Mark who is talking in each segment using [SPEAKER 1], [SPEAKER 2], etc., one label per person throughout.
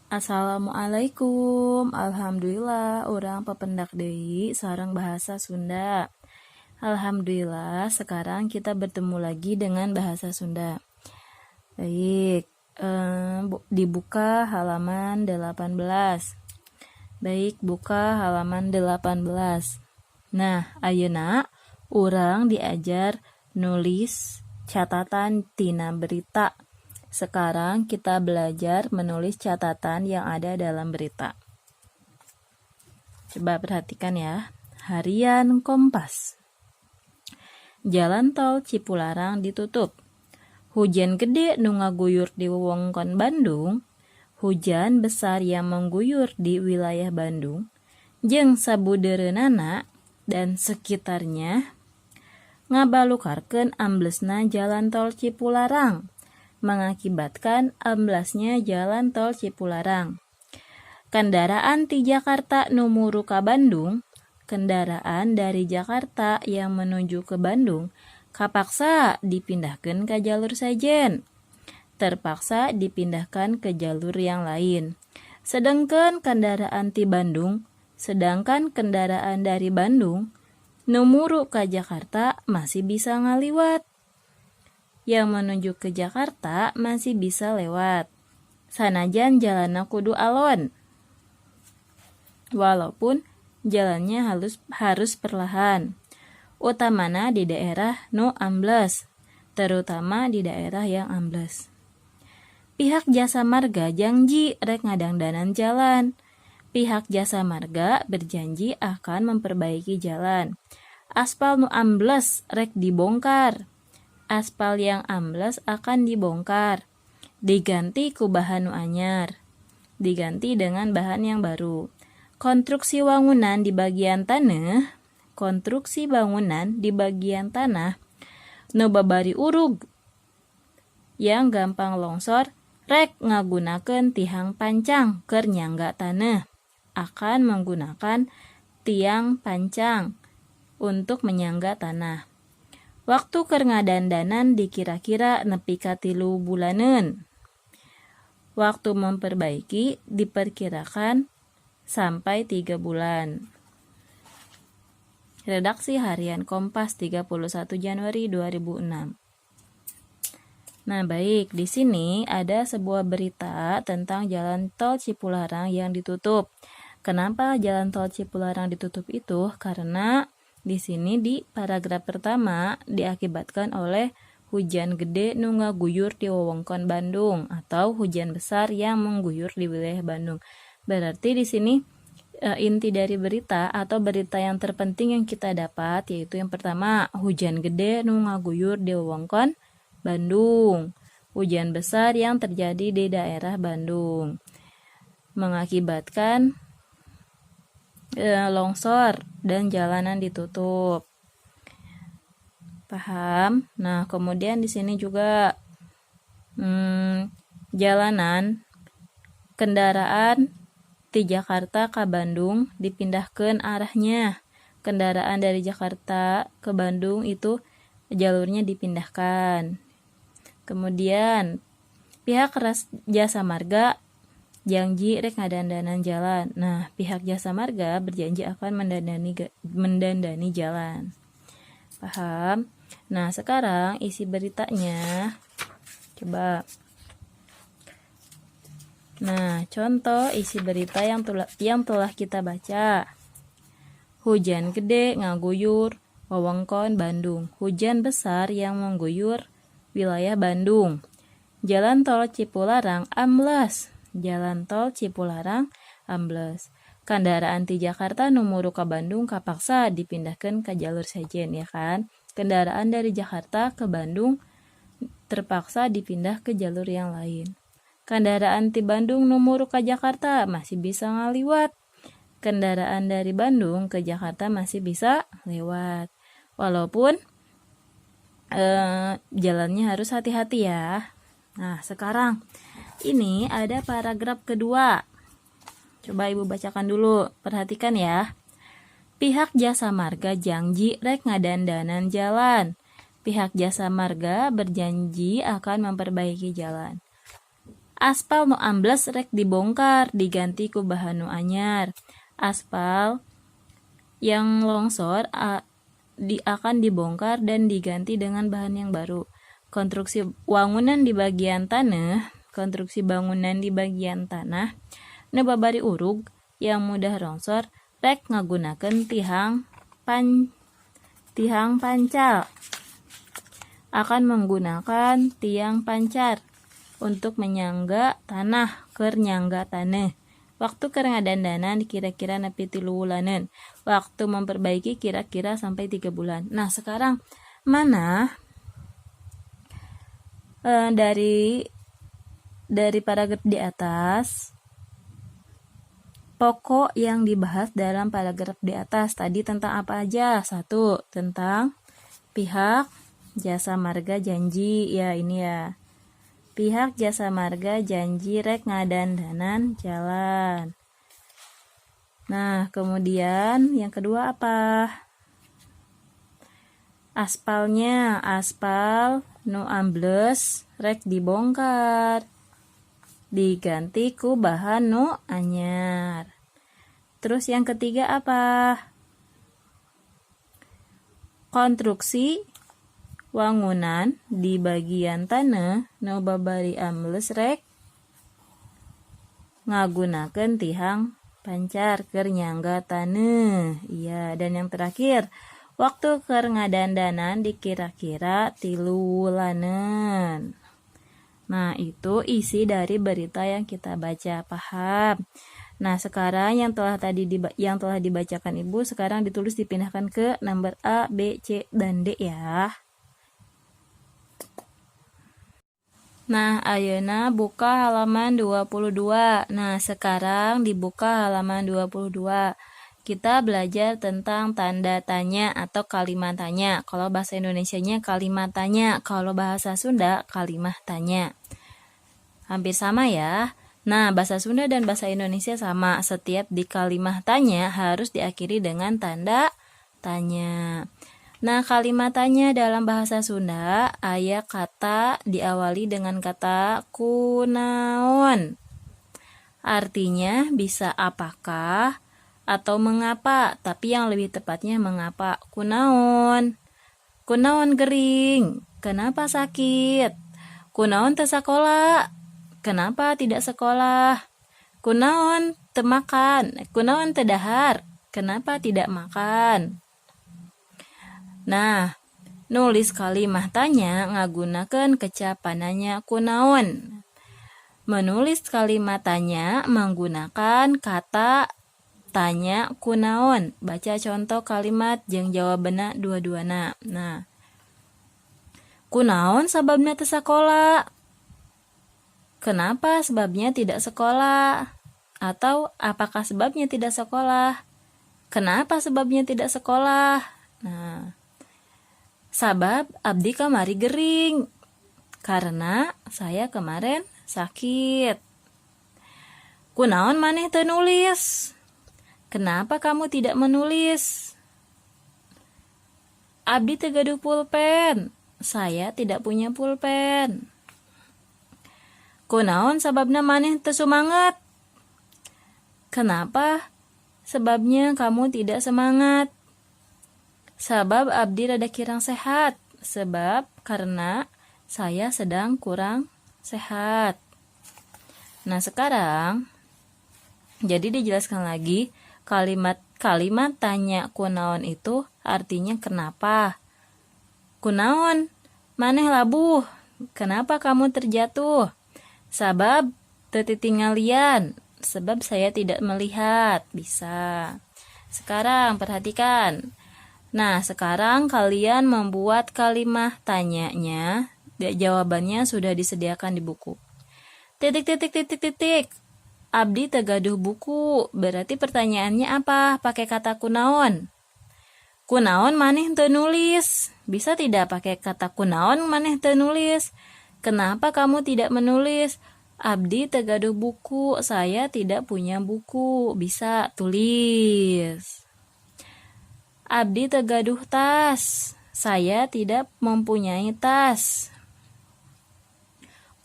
[SPEAKER 1] Assalamualaikum. Alhamdulillah orang pependak deui sareng bahasa Sunda. Alhamdulillah sekarang kita bertemu lagi dengan bahasa Sunda. Baik, dibuka halaman 18. Baik, buka halaman 18. Nah, ayeuna urang diajar nulis catatan tina berita. Sekarang kita belajar menulis catatan yang ada dalam berita. Coba perhatikan ya. Harian Kompas. Jalan tol Cipularang ditutup. Hujan gede nu ngaguyur di wewengkon Bandung. Hujan besar yang mengguyur di wilayah Bandung. Jeung sabudereunana dan sekitarnya ngabalukarkeun amblesna jalan tol Cipularang, mengakibatkan amblasnya jalan tol Cipularang. Kendaraan ti Jakarta numuru ka Bandung, kendaraan dari Jakarta yang menuju ke Bandung kapaksa dipindahkan ke jalur sajen, terpaksa dipindahkan ke jalur yang lain. Sedangkan kendaraan dari Bandung numuru ka Jakarta masih bisa ngaliwat. Yang menuju ke Jakarta masih bisa lewat. Sanajan jalanna kudu alon. Walaupun jalannya harus perlahan. Utamana di daerah nu ambles, terutama di daerah yang ambles. Pihak Jasa Marga janji rek ngadangdanan jalan. Pihak Jasa Marga berjanji akan memperbaiki jalan. Aspal nu ambles rek dibongkar. Aspal yang ambles akan dibongkar, diganti ku bahan nu anyar, diganti dengan bahan yang baru. Konstruksi bangunan di bagian tanah, nu babari urug, yang gampang longsor, rek ngagunakeun tihang pancang keur nyangga tanah, akan menggunakan tiang pancang untuk menyangga tanah. Waktu keur ngadandanan dikira-kira nepi ka 3 bulaneun. Waktu memperbaiki diperkirakan sampai 3 bulan. Redaksi Harian Kompas 31 Januari 2006. Nah, baik, di sini ada sebuah berita tentang jalan tol Cipularang yang ditutup. Kenapa jalan tol Cipularang ditutup itu? Karena di sini di paragraf pertama diakibatkan oleh hujan gede nu ngaguyur di wewengkon Bandung atau hujan besar yang mengguyur di wilayah Bandung. Berarti di sini inti dari berita atau berita yang terpenting yang kita dapat yaitu yang pertama, hujan gede nu ngaguyur di wewengkon Bandung. Hujan besar yang terjadi di daerah Bandung mengakibatkan longsor dan jalanan ditutup. Paham? Nah, kemudian di sini juga jalanan kendaraan di Jakarta ke Bandung dipindahkan arahnya. Kendaraan dari Jakarta ke Bandung itu jalurnya dipindahkan. Kemudian pihak Jasa Marga janji rek ngadandanan jalan. Nah, pihak Jasa Marga berjanji akan mendandani jalan. Paham? Nah, sekarang isi beritanya. Coba. Nah, contoh isi berita yang telah kita baca. Hujan gede ngaguyur wewengkon Bandung. Hujan besar yang mengguyur wilayah Bandung. Jalan tol Cipularang amblas. Jalan tol Cipularang ambles. Kendaraan ti Jakarta numuru ka Bandung kapaksa dipindahkan ke jalur sajen, ya kan? Kendaraan dari Jakarta ke Bandung terpaksa dipindah ke jalur yang lain. Kendaraan ti Bandung numuru ka Jakarta masih bisa ngaliwat. Kendaraan dari Bandung ke Jakarta masih bisa lewat. Walaupun jalannya harus hati-hati ya. Nah, sekarang ini ada paragraf kedua. Coba Ibu bacakan dulu. Perhatikan ya. Pihak Jasa Marga janji rek ngadandanan jalan. Pihak Jasa Marga berjanji akan memperbaiki jalan. Aspal nu ambles rek dibongkar, diganti ku bahan nu anyar. Aspal yang longsor akan dibongkar dan diganti dengan bahan yang baru. Konstruksi bangunan di bagian tanah, nu babari urug yang mudah longsor rek ngagunakeun tiang pancal. Akan menggunakan tiang pancar untuk menyangga tanah, keur nyangga tanah. Waktu keur ngadandanan kira-kira nepi 3 bulanan. Waktu memperbaiki kira-kira sampai 3 bulan. Nah, sekarang mana dari paragraf di atas pokok yang dibahas dalam paragraf di atas tadi tentang apa aja? 1, tentang pihak jasa marga janji, ya ini ya. Pihak jasa marga janji rek ngadandanan jalan. Nah, kemudian yang kedua apa? Aspalnya, aspal nu ambles rek dibongkar, diganti ku bahan nu anyar. Terus yang ketiga apa? Konstruksi wangunan di bagian tanah nu babari ambles rek ngagunakeun tiang pancar keur nyangga taneuh. Iya, dan yang terakhir, waktu keur ngadandanan dikira-kira 3 bulanan. Nah, itu isi dari berita yang kita baca, paham? Nah, sekarang yang telah dibacakan Ibu sekarang ditulis dipindahkan ke nomor A, B, C, dan D ya. Nah, ayeuna buka halaman 22. Nah, sekarang dibuka halaman 22. Kita belajar tentang tanda tanya atau kalimat tanya. Kalau bahasa Indonesianya kalimat tanya, kalau bahasa Sunda kalimat tanya. Hampir sama ya. Nah, bahasa Sunda dan bahasa Indonesia sama. Setiap di kalimat tanya harus diakhiri dengan tanda tanya. Nah, kalimat tanya dalam bahasa Sunda aya kata diawali dengan kata kunaon. Artinya bisa apakah atau mengapa, tapi yang lebih tepatnya mengapa. Kunaon. Kunaon gering. Kenapa sakit? Kunaon teu sakola. Kenapa tidak sekolah? Kunaon teu makan. Kunaon teu dahar. Kenapa tidak makan? Nah, nulis kalimat tanya ngagunakeun kecap pananya kunaon. Menulis kalimat tanya menggunakan kata tanya kunaon. Baca contoh kalimat jeung jawabanna dua-duana. Nah, kunaon sababna teu sakola? Kenapa sebabnya tidak sekolah? Atau apakah sebabnya tidak sekolah? Kenapa sebabnya tidak sekolah? Nah, sabab abdi kamari gering. Karena saya kemarin sakit. Kunaon maneh teu nulis? Kenapa kamu tidak menulis? Abdi teu gaduh pulpen. Saya tidak punya pulpen. Kunaon sababna maneh teu sumanget? Kenapa sebabnya kamu tidak semangat? Sabab abdi rada kirang sehat. Sebab karena saya sedang kurang sehat. Nah, sekarang jadi dijelaskan lagi kalimat tanya kunaon itu artinya kenapa. Kunaon maneh labuh. Kenapa kamu terjatuh? Sabab teu titinggalian. Sebab saya tidak melihat. Bisa. Sekarang perhatikan. Nah, sekarang kalian membuat kalimat tanyanya. Jawabannya sudah disediakan di buku. Titik. Abdi teu gaduh buku. Berarti pertanyaannya apa? Pakai kata kunaon. Kunaon maneh teu nulis? Bisa tidak pakai kata kunaon maneh teu nulis? Kenapa kamu tidak menulis? Abdi teu gaduh buku. Saya tidak punya buku. Bisa tulis. Abdi teu gaduh tas. Saya tidak mempunyai tas.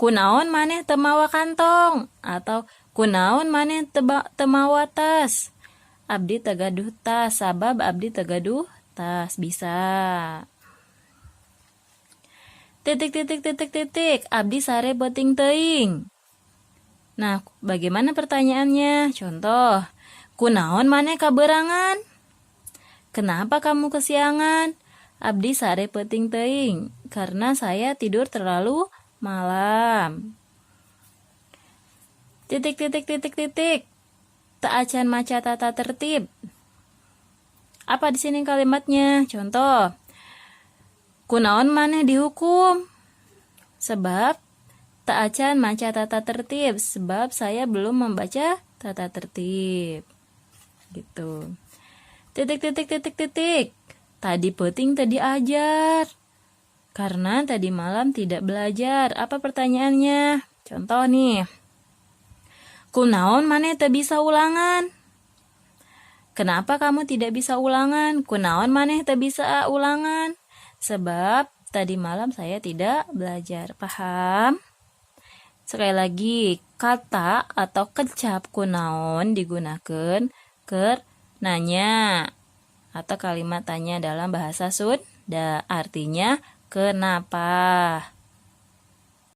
[SPEAKER 1] kunaon maneh teu mawa kantong atau kunaon maneh teu mawa tas. Abdi teu gaduh tas sabab abdi teu gaduh tas. Bisa. Titik. Abdi sare beuting teuing. Nah, bagaimana pertanyaannya? Contoh, kunaon maneh kaberangan? Kenapa kamu kesiangan? Abdi sare peuting teuing karena saya tidur terlalu malam. Titik. Teu acan maca tata tertib. Apa di sini kalimatnya? Contoh, kunaon maneh dihukum? Sebab teu acan maca tata tertib, sebab saya belum membaca tata tertib. Gitu. Titik. Tadi peuting teu diajar. Karena tadi malam tidak belajar. Apa pertanyaannya? Contoh nih. Kunaon maneh teu bisa ulangan? Kenapa kamu tidak bisa ulangan? Kunaon maneh teu bisa ulangan? Sebab tadi malam saya tidak belajar. Paham? Sekali lagi, kata atau kecap kunaon digunakan keur nanya atau kalimat tanya dalam bahasa Sunda. Artinya kenapa?